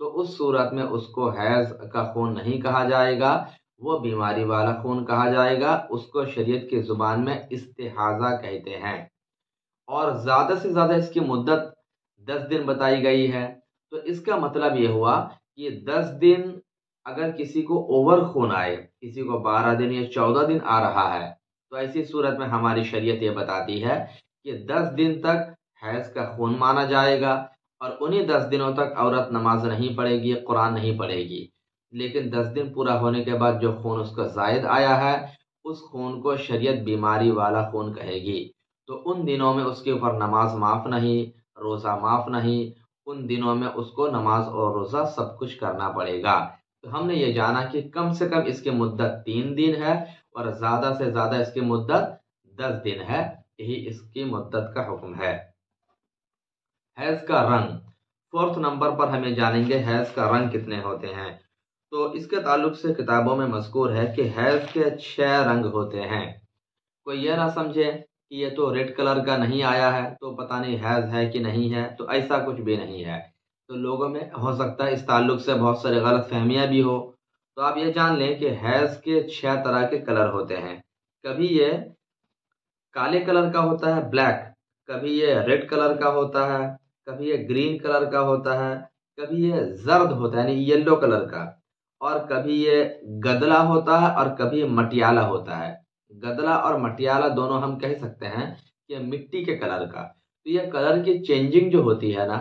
تو اس صورت میں اس کو حیض کا خون نہیں کہا جائے گا، وہ بیماری والا خون کہا جائے گا۔ اس کو شریعت کی زبان میں استحاضہ کہتے ہیں، اور زیادہ سے زیادہ اس کی مدت 10 دن بتائی گئی ہے۔ تو اس کا مطلب یہ ہوا کہ 10 دن اگر کسی کو اوور خون آئے، کسی کو 12 دن یا 14 دن آ رہا ہے، تو ایسی صورت میں ہماری شریعت یہ بتاتی ہے کہ 10 دن تک حیض کا خون مانا جائے گا، اور انہی 10 دنوں تک عورت نماز نہیں پڑھے گی، قرآن نہیں پڑھے گی۔ لیکن 10 دن پورا ہونے کے بعد جو خون اس کا زائد آیا ہے، اس خون کو شریعت بیماری والا خون کہے گی۔ تو ان دنوں میں اس کے اوپر نماز معاف نہیں، روزہ معاف نہیں، ان دنوں میں اس کو نماز اور روزہ سب کچھ کرنا پڑے گا۔ تو ہم نے یہ جانا کہ کم سے کم اس کی مدت 3 دن ہے، اور زیادہ سے زیادہ اس کی مدت 10 دن ہے۔ یہی اس کی مدت کا حکم ہے۔ حیض کا رنگ، 4 نمبر پر ہمیں جانیں گے حیض کا رنگ کتنے ہوتے ہیں۔ تو اس کے تعلق سے کتابوں میں مذکور ہے کہ حیض کے 6 رنگ ہوتے ہیں۔ کوئی یہ نہ سمجھے کہ یہ تو ریڈ کلر کا نہیں آیا ہے تو پتہ نہیں حیض ہے کہ نہیں ہے، تو ایسا کچھ بھی نہیں ہے۔ تو لوگوں میں ہو سکتا ہے اس تعلق سے بہت سارے غلط فہمیاں بھی ہو۔ تو آپ یہ جان لیں کہ حیض کے 6 طرح کے کلر ہوتے ہیں۔ کبھی یہ کالے کلر کا ہوتا ہے، بلیک، کبھی یہ ریڈ کلر کا ہوتا ہے، کبھی یہ گرین کلر کا ہوتا ہے، کبھی یہ زرد ہوتا ہے یعنی یلو کلر کا، اور کبھی یہ گدلا ہوتا ہے، اور کبھی مٹیالہ ہوتا ہے۔ گدلا اور مٹیالہ دونوں ہم کہہ سکتے ہیں کہ مٹی کے کلر کا۔ تو یہ کلر کی چینجنگ جو ہوتی ہے نا،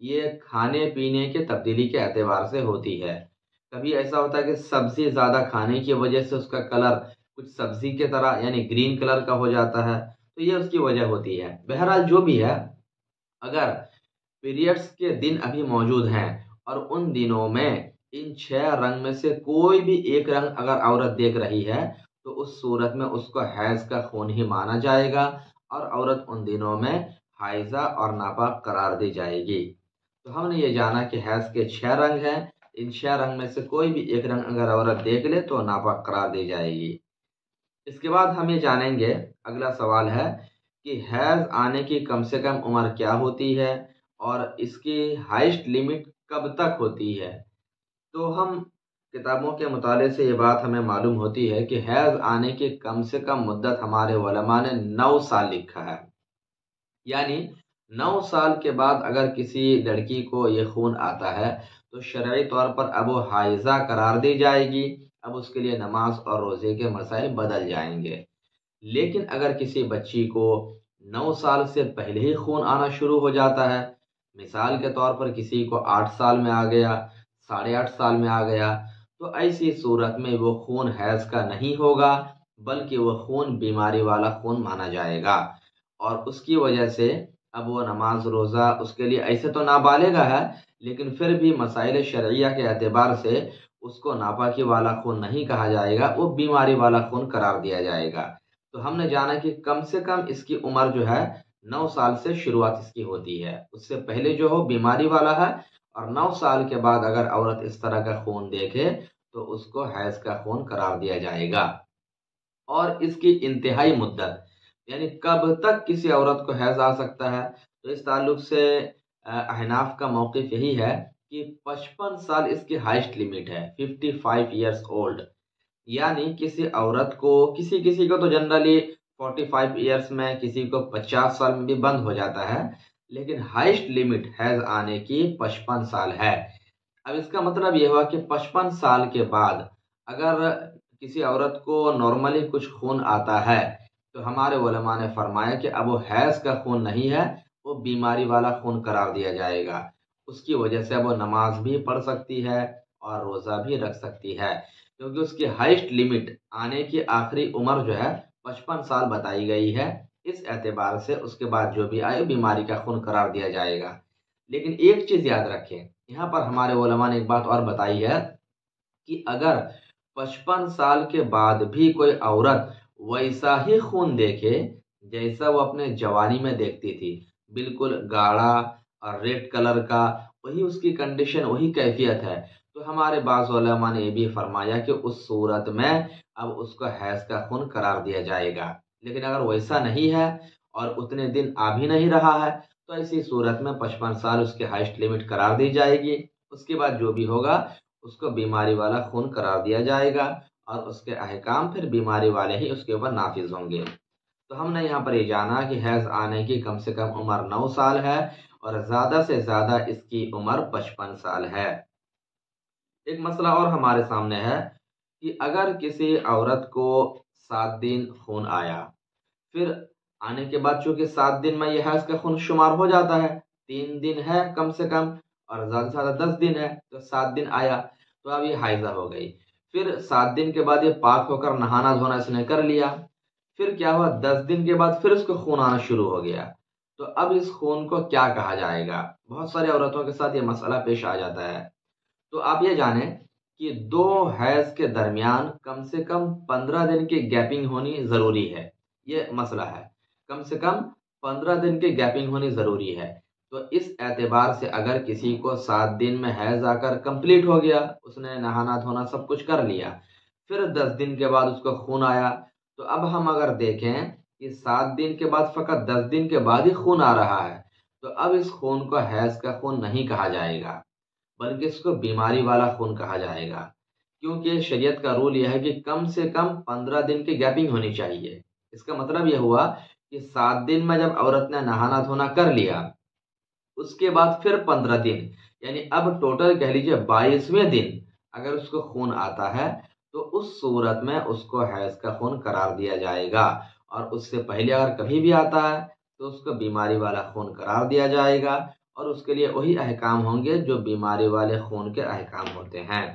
یہ کھانے پینے کے تبدیلی کے اعتبار سے ہوتی ہے۔ کبھی ایسا ہوتا ہے کہ سبزی زیادہ کھانے کی وجہ سے اس کا کلر کچھ سبزی کے طرح یعنی گرین کلر کا ہو جاتا ہے، تو یہ اس کی وجہ ہوتی ہے۔ بہرحال جو بھی ہے، اگر پیریڈز کے دن ابھی موجود ہیں اور ان دنوں میں ان 6 رنگ میں سے کوئی بھی ایک رنگ اگر عورت دیکھ رہی ہے، تو اس صورت میں اس کو حیض کا خون ہی مانا جائے گا، اور عورت ان دنوں میں حائضہ اور ناپاک قرار دی جائے گی۔ تو ہم نے یہ جانا کہ حیض کے 6 رنگ ہیں، ان 6 رنگ میں سے کوئی بھی ایک رنگ اگر عورت دیکھ لے تو ناپاک قرار دی جائے گی۔ اس کے بعد ہم یہ جانیں گے، اگلا سوال ہے کہ حیض آنے کی کم سے کم عمر کیا ہوتی ہے، اور اس کی ہائیسٹ لمٹ کب تک ہوتی ہے۔ تو ہم کتابوں کے مطالعے سے یہ بات ہمیں معلوم ہوتی ہے کہ حیض آنے کی کم سے کم مدت ہمارے علماء نے 9 سال لکھا ہے۔ یعنی 9 سال کے بعد اگر کسی لڑکی کو یہ خون آتا ہے تو شرعی طور پر اب وہ حائضہ قرار دی جائے گی، اب اس کے لیے نماز اور روزے کے مسائل بدل جائیں گے۔ لیکن اگر کسی بچی کو 9 سال سے پہلے ہی خون آنا شروع ہو جاتا ہے، مثال کے طور پر کسی کو 8 سال میں آ گیا، 8.5 سال میں آ گیا، تو ایسی صورت میں وہ خون حیض کا نہیں ہوگا، بلکہ وہ خون بیماری والا خون مانا جائے گا، اور اس کی وجہ سے اب وہ نماز روزہ اس کے لیے ایسے تو نابالغ ہے، لیکن پھر بھی مسائل شرعیہ کے اعتبار سے اس کو ناپاکی والا خون نہیں کہا جائے گا، وہ بیماری والا خون قرار دیا جائے گا۔ تو ہم نے جانا کہ کم سے کم اس کی عمر جو ہے 9 سال سے شروعات اس کی ہوتی ہے، اس سے پہلے جو ہو بیماری والا ہے، اور 9 سال کے بعد اگر عورت اس طرح کا خون دیکھے تو اس کو حیض کا خون قرار دیا جائے گا۔ اور اس کی انتہائی مدت یعنی کب تک کسی عورت کو حیض آ سکتا ہے، تو اس تعلق سے احناف کا موقف یہی ہے کہ 55 سال اس کی ہائیسٹ لمٹ ہے، 55 ایئرس اولڈ۔ یعنی کسی عورت کو کسی کو تو جنرلی 45 ایئرس میں، کسی کو 50 سال میں بھی بند ہو جاتا ہے، لیکن ہائیسٹ لمٹ حیض آنے کی 55 سال ہے۔ اب اس کا مطلب یہ ہوا کہ 55 سال کے بعد اگر کسی عورت کو نارملی کچھ خون آتا ہے تو ہمارے علماء نے فرمایا کہ اب وہ حیض کا خون نہیں ہے، وہ بیماری والا خون قرار دیا جائے گا۔ اس کی وجہ سے اب وہ نماز بھی پڑھ سکتی ہے اور روزہ بھی رکھ سکتی ہے، کیونکہ اس کی ہائیسٹ لمٹ آنے کی آخری عمر جو ہے 55 سال بتائی گئی ہے۔ اس اعتبار سے اس کے بعد جو بھی آئے بیماری کا خون قرار دیا جائے گا۔ لیکن ایک چیز یاد رکھیں، یہاں پر ہمارے علماء نے ایک بات اور بتائی ہے کہ اگر 55 سال کے بعد بھی کوئی عورت ویسا ہی خون دیکھے جیسا وہ اپنے جوانی میں دیکھتی تھی، بالکل گاڑھا اور ریڈ کلر کا، وہی اس کی کنڈیشن، وہی کیفیت ہے، تو ہمارے بعض علماء نے یہ بھی فرمایا کہ اس صورت میں اب اس کو حیض کا خون قرار دیا جائے گا۔ لیکن اگر ویسا نہیں ہے اور اتنے دن آ بھی نہیں رہا ہے، تو ایسی صورت میں 55 سال اس کی ہائیسٹ لمٹ قرار دی جائے گی، اس کے بعد جو بھی ہوگا اس کو بیماری والا خون قرار دیا جائے گا اور اس کے احکام پھر بیماری والے ہی اس کے اوپر نافذ ہوں گے۔ تو ہم نے یہاں پر یہ جانا کہ حیض آنے کی کم سے کم عمر 9 سال ہے اور زیادہ سے زیادہ اس کی عمر 55 سال ہے۔ ایک مسئلہ اور ہمارے سامنے ہے کہ اگر کسی عورت کو 7 دن خون آیا، پھر آنے کے بعد چونکہ 7 دن میں یہ حیض کا خون شمار ہو جاتا ہے، 3 دن ہے کم سے کم اور زیادہ سے زیادہ 10 دن ہے، تو 7 دن آیا تو اب یہ حائضہ ہو گئی۔ پھر 7 دن کے بعد یہ پاک ہو کر نہانا دھونا اس نے کر لیا، پھر کیا ہوا 10 دن کے بعد پھر اس کو خون آنا شروع ہو گیا، تو اب اس خون کو کیا کہا جائے گا؟ بہت ساری عورتوں کے ساتھ یہ مسئلہ پیش آ جاتا ہے۔ تو آپ یہ جانیں کہ 2 حیض کے درمیان کم سے کم 15 دن کی گیپنگ ہونی ضروری ہے۔ یہ مسئلہ ہے، کم سے کم 15 دن کی گیپنگ ہونی ضروری ہے۔ تو اس اعتبار سے اگر کسی کو 7 دن میں حیض آ کر کمپلیٹ ہو گیا، اس نے نہانا دھونا سب کچھ کر لیا، پھر 10 دن کے بعد اس کو خون آیا، تو اب ہم اگر دیکھیں کہ 7 دن کے بعد فقط 10 دن کے بعد ہی خون آ رہا ہے، تو اب اس خون کو حیض کا خون نہیں کہا جائے گا، بلکہ اس کو بیماری والا خون کہا جائے گا، کیونکہ شریعت کا رول یہ ہے کہ کم سے کم 15 دن کی گیپنگ ہونی چاہیے۔ اس کا مطلب یہ ہوا کہ 7 دن میں جب عورت نے نہانا دھونا کر لیا، اس کے بعد پھر 15 دن، یعنی اب ٹوٹل کہہ لیجیے 22ویں دن اگر اس کو خون آتا ہے تو اس صورت میں اس کو حیض کا خون قرار دیا جائے گا، اور اس سے پہلے اگر کبھی بھی آتا ہے تو اس کو بیماری والا خون قرار دیا جائے گا، اور اس کے لیے وہی احکام ہوں گے جو بیماری والے خون کے احکام ہوتے ہیں۔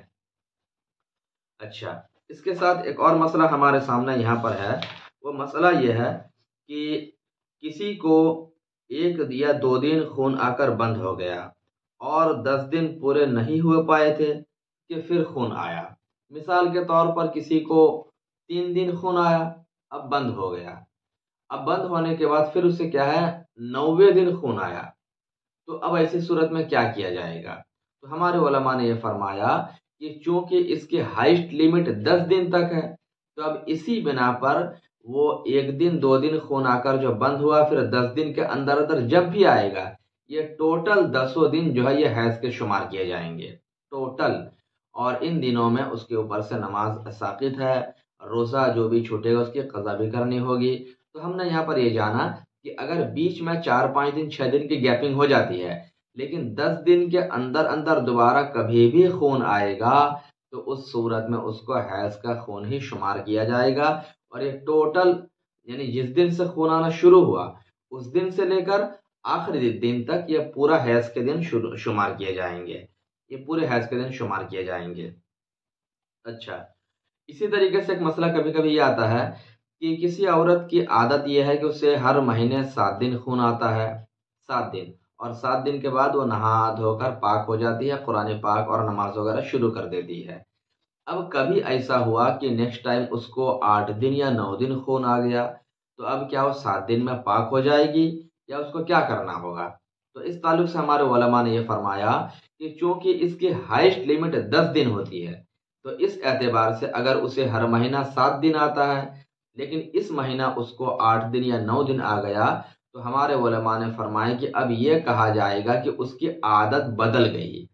اچھا، اس کے ساتھ ایک اور مسئلہ ہمارے سامنے یہاں پر ہے، وہ مسئلہ یہ ہے کہ کسی کو 1 یا 2 دن خون آ کر بند ہو گیا اور 10 دن پورے نہیں ہوئے پائے تھے کہ پھر خون آیا۔ مثال کے طور پر کسی کو 3 دن خون آیا، اب بند ہو گیا، اب بند ہونے کے بعد پھر اسے کیا ہے 9ویں دن خون آیا، تو اب ایسی صورت میں کیا کیا جائے گا؟ تو ہمارے علماء نے یہ فرمایا کہ چونکہ اس کی ہائیسٹ لیمٹ 10 دن تک ہے، تو اب اسی بنا پر وہ 1 دن 2 دن خون آ کر جو بند ہوا، پھر 10 دن کے اندر اندر جب بھی آئے گا، یہ ٹوٹل 10 دن جو ہے یہ حیض کے شمار کیے جائیں گے ٹوٹل، اور ان دنوں میں اس کے اوپر سے نماز ساقط ہے، روزہ جو بھی چھوٹے گا اس کی قضا بھی کرنی ہوگی۔ تو ہم نے یہاں پر یہ جانا کہ اگر بیچ میں 4-5 دن 6 دن کی گیپنگ ہو جاتی ہے، لیکن 10 دن کے اندر اندر دوبارہ کبھی بھی خون آئے گا، تو اس صورت میں اس کو حیض کا خون ہی شمار کیا جائے گا، اور یہ ٹوٹل یعنی جس دن سے خون آنا شروع ہوا اس دن سے لے کر آخری دن تک یہ پورا حیض کے دن شمار کیے جائیں گے، یہ پورے حیض کے دن شمار کیے جائیں گے۔ اچھا، اسی طریقے سے ایک مسئلہ کبھی کبھی یہ آتا ہے کہ کسی عورت کی عادت یہ ہے کہ اسے ہر مہینے 7 دن خون آتا ہے، 7 دن، اور 7 دن کے بعد وہ نہا دھو کر پاک ہو جاتی ہے، قرآن پاک اور نماز وغیرہ شروع کر دیتی ہے۔ اب کبھی ایسا ہوا کہ نیکسٹ ٹائم اس کو 8 دن یا 9 دن خون آ گیا، تو اب کیا وہ 7 دن میں پاک ہو جائے گی یا اس کو کیا کرنا ہوگا؟ تو اس تعلق سے ہمارے علماء نے یہ فرمایا کہ چونکہ اس کی ہائیسٹ لمٹ 10 دن ہوتی ہے، تو اس اعتبار سے اگر اسے ہر مہینہ 7 دن آتا ہے، لیکن اس مہینہ اس کو 8 دن یا 9 دن آ گیا، تو ہمارے علماء نے فرمایا کہ اب یہ کہا جائے گا کہ اس کی عادت بدل گئی،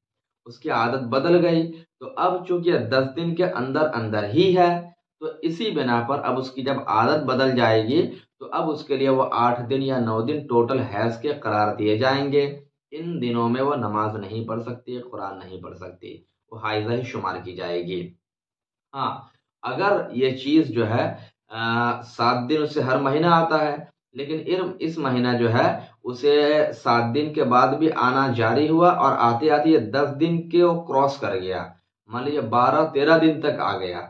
اس کی عادت بدل گئی، تو اب چونکہ 10 دن کے اندر اندر ہی ہے، تو اسی بنا پر اب اس کی جب عادت بدل جائے گی تو اب اس کے لیے وہ 8 دن یا 9 دن ٹوٹل حیض کے قرار دیے جائیں گے۔ ان دنوں میں وہ نماز نہیں پڑھ سکتی، قرآن نہیں پڑھ سکتی، وہ حائضہ ہی شمار کی جائے گی۔ ہاں، اگر یہ چیز جو ہے 7 دن اسے ہر مہینہ آتا ہے، لیکن اس مہینہ جو ہے اسے 7 دن کے بعد بھی آنا جاری ہوا اور آتے آتے یہ 10 دن کے وہ کراس کر گیا، مان لیجیے 12-13 دن تک آ گیا،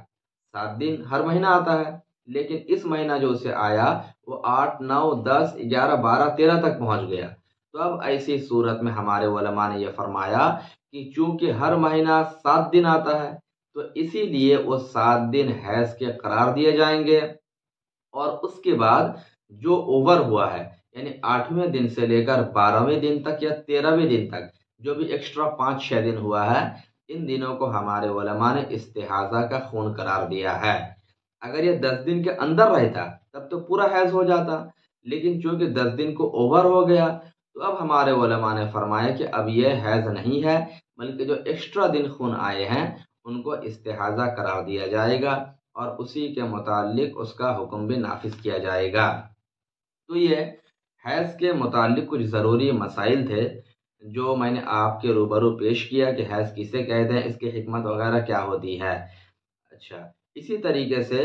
7 دن ہر مہینہ آتا ہے، لیکن اس مہینہ جو اسے آیا وہ 8 9 10 11 12 13 تک پہنچ گیا، تو اب ایسی صورت میں ہمارے علماء نے یہ فرمایا کہ چونکہ ہر مہینہ 7 دن آتا ہے، تو اسی لیے وہ 7 دن حیض کے قرار دیے جائیں گے، اور اس کے بعد جو اوور ہوا ہے یعنی 8ویں دن سے لے کر 12ویں دن تک یا 13ویں دن تک جو بھی ایکسٹرا 5-6 دن ہوا ہے، ان دنوں کو ہمارے علماء نے استحاضہ کا خون قرار دیا ہے۔ اگر یہ 10 دن کے اندر رہتا تب تو پورا حیض ہو جاتا، لیکن چونکہ 10 دن کو اوور ہو گیا، تو اب ہمارے علماء نے فرمایا کہ اب یہ حیض نہیں ہے بلکہ جو ایکسٹرا دن خون آئے ہیں ان کو استحاضہ قرار دیا جائے گا اور اسی کے متعلق اس کا حکم بھی نافذ کیا جائے گا۔ تو یہ حیض کے متعلق کچھ ضروری مسائل تھے جو میں نے آپ کے روبرو پیش کیا کہ حیض کسے کہتے ہیں، اس کی حکمت وغیرہ کیا ہوتی ہے۔ اچھا، اسی طریقے سے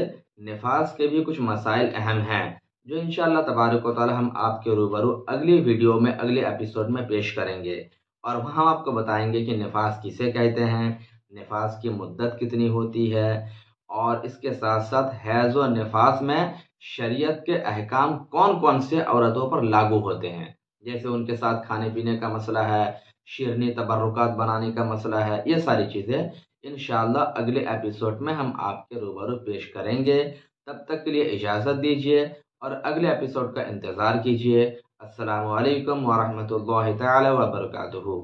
نفاس کے بھی کچھ مسائل اہم ہیں جو انشاءاللہ تبارک و تعالی ہم آپ کے روبرو اگلی ویڈیو میں، اگلے ایپیسوڈ میں پیش کریں گے، اور وہاں آپ کو بتائیں گے کہ نفاس کسے کہتے ہیں، نفاس کی مدت کتنی ہوتی ہے، اور اس کے ساتھ ساتھ حیض و نفاس میں شریعت کے احکام کون کون سے عورتوں پر لاگو ہوتے ہیں، جیسے ان کے ساتھ کھانے پینے کا مسئلہ ہے، شیرنی تبرکات بنانے کا مسئلہ ہے، یہ ساری چیزیں انشاءاللہ اگلے ایپیسوڈ میں ہم آپ کے روبرو پیش کریں گے۔ تب تک کے لیے اجازت دیجیے اور اگلے ایپیسوڈ کا انتظار کیجیے۔ السلام علیکم ورحمۃ اللہ تعالی وبرکاتہ۔